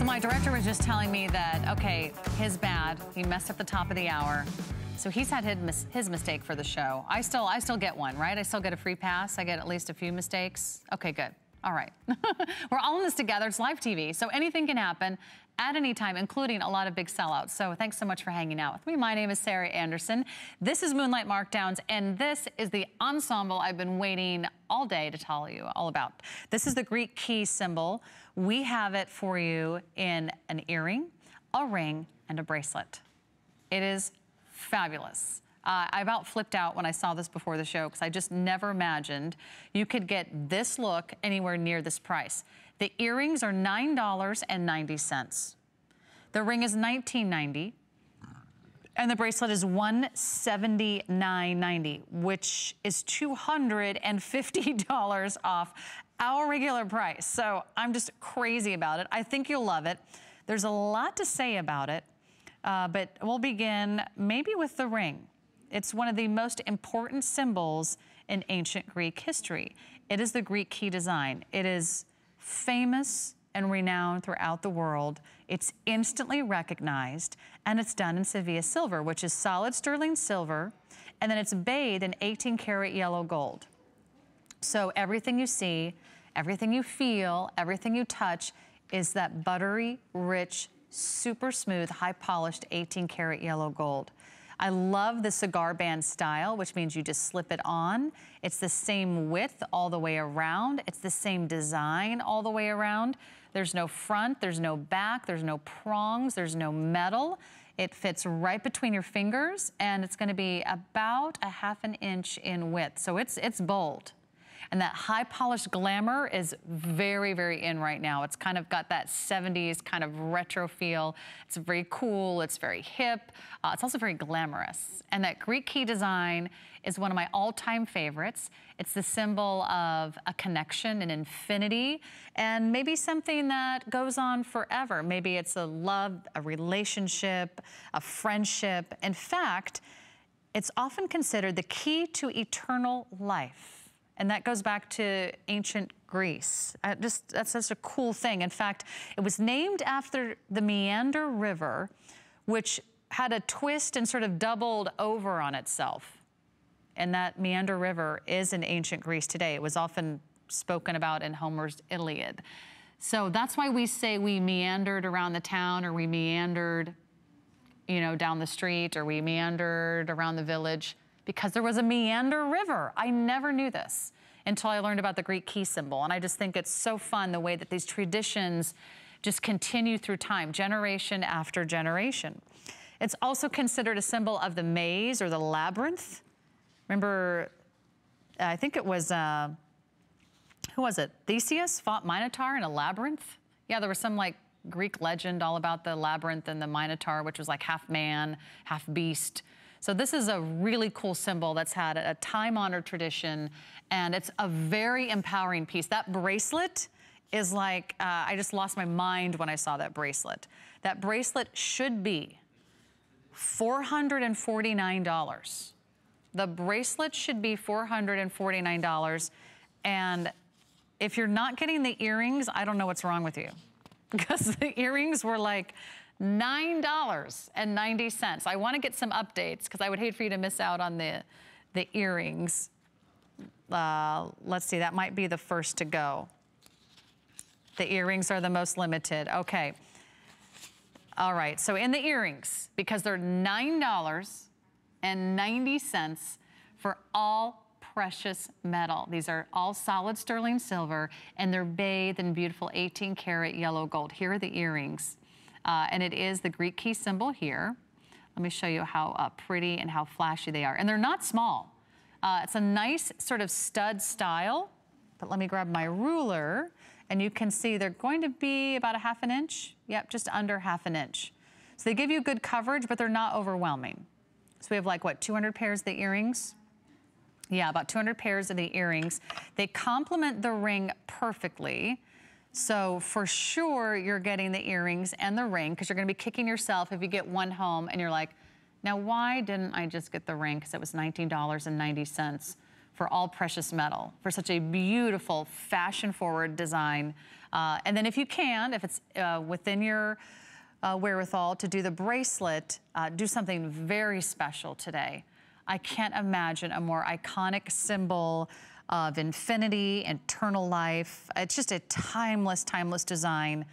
So my director was just telling me that, okay, his bad. He messed up the top of the hour. So he's had his mistake for the show. I still get one, right? I still get a free pass. I get at least a few mistakes. Okay, good. All right. We're all in this together. It's live TV, so anything can happen at any time, including a lot of big sellouts. So thanks so much for hanging out with me. My name is Sarah Anderson. This is Moonlight Markdowns, and this is the ensemble I've been waiting all day to tell you all about. This is the Greek key symbol. We have it for you in an earring, a ring, and a bracelet. It is fabulous. I about flipped out when I saw this before the show because I just never imagined you could get this look anywhere near this price. The earrings are $9.90. The ring is $19.90. And the bracelet is $179.90, which is $250 off our regular price. So I'm just crazy about it. I think you'll love it. There's a lot to say about it, but we'll begin maybe with the ring. It's one of the most important symbols in ancient Greek history. It is the Greek key design. It is famous and renowned throughout the world. It's instantly recognized, and it's done in Sevilla silver, which is solid sterling silver, and then it's bathed in 18-karat yellow gold. So everything you see, everything you feel, everything you touch is that buttery, rich, super smooth, high-polished 18-karat yellow gold. I love the cigar band style, which means you just slip it on. It's the same width all the way around. It's the same design all the way around. There's no front, there's no back, there's no prongs, there's no metal. It fits right between your fingers, and it's gonna be about a ½ inch in width. So it's bold. And that high polished glamour is very, very in right now. It's kind of got that 70s kind of retro feel. It's very cool, it's very hip. It's also very glamorous. And that Greek key design is one of my all-time favorites. It's the symbol of a connection, an infinity, and maybe something that goes on forever. Maybe it's a love, a relationship, a friendship. In fact, it's often considered the key to eternal life. And that goes back to ancient Greece. That's such a cool thing. In fact, it was named after the Meander River, which had a twist and sort of doubled over on itself. And that Meander River is in ancient Greece today. It was often spoken about in Homer's Iliad. So that's why we say we meandered around the town, or we meandered, you know, down the street, or we meandered around the village, because there was a Meander River. I never knew this until I learned about the Greek key symbol. And I just think it's so fun the way that these traditions just continue through time, generation after generation. It's also considered a symbol of the maze or the labyrinth. Remember, I think it was, who was it? Theseus fought Minotaur in a labyrinth? Yeah, there was some like Greek legend all about the labyrinth and the Minotaur, which was like half man, half beast. So this is a really cool symbol that's had a time-honored tradition, and it's a very empowering piece. That bracelet is like, I just lost my mind when I saw that bracelet. That bracelet should be $449. The bracelet should be $449, and if you're not getting the earrings, I don't know what's wrong with you, because the earrings were like $9.90. I want to get some updates because I would hate for you to miss out on the earrings. Let's see, that might be the first to go. The earrings are the most limited. Okay. All right, so in the earrings, because they're $9.90 for all precious metal. These are all solid sterling silver, and they're bathed in beautiful 18-karat yellow gold. Here are the earrings. And it is the Greek key symbol here. Let me show you how pretty and how flashy they are. And they're not small. It's a nice sort of stud style, but let me grab my ruler, and you can see they're going to be about a ½ inch. Yep, just under ½ inch. So they give you good coverage, but they're not overwhelming. So we have like, what, 200 pairs of the earrings? Yeah, about 200 pairs of the earrings. They complement the ring perfectly. So for sure, you're getting the earrings and the ring, because you're gonna be kicking yourself if you get one home and you're like, now why didn't I just get the ring? Because it was $19.90 for all precious metal, for such a beautiful, fashion-forward design. And then if you can, if it's within your wherewithal to do the bracelet, do something very special today. I can't imagine a more iconic symbol of infinity, eternal life. It's just a timeless, timeless design.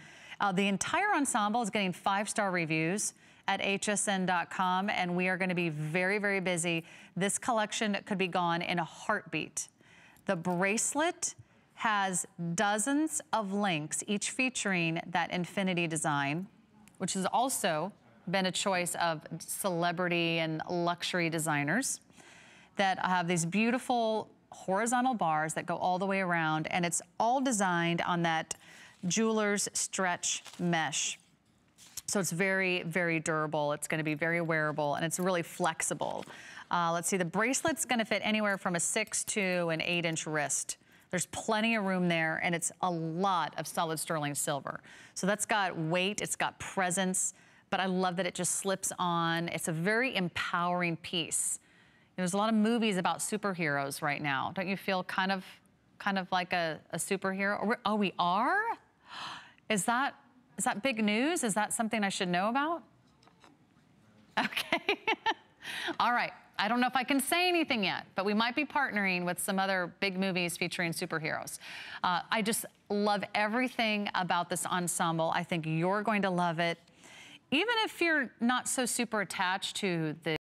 The entire ensemble is getting 5-star reviews at hsn.com, and we are going to be very, very busy. This collection could be gone in a heartbeat. The bracelet has dozens of links, each featuring that infinity design, which has also been a choice of celebrity and luxury designers that have these beautiful horizontal bars that go all the way around, and it's all designed on that jeweler's stretch mesh. So it's very, very durable. It's going to be very wearable, and it's really flexible. Let's see, the bracelet's going to fit anywhere from a 6 to an 8-inch wrist. There's plenty of room there, and it's a lot of solid sterling silver. So that's got weight, it's got presence, but I love that it just slips on. It's a very empowering piece. There's a lot of movies about superheroes right now. Don't you feel kind of like a superhero? Oh, we are? Is that big news? Is that something I should know about? Okay. All right. I don't know if I can say anything yet, but we might be partnering with some other big movies featuring superheroes. I just love everything about this ensemble. I think you're going to love it. Even if you're not so super attached to the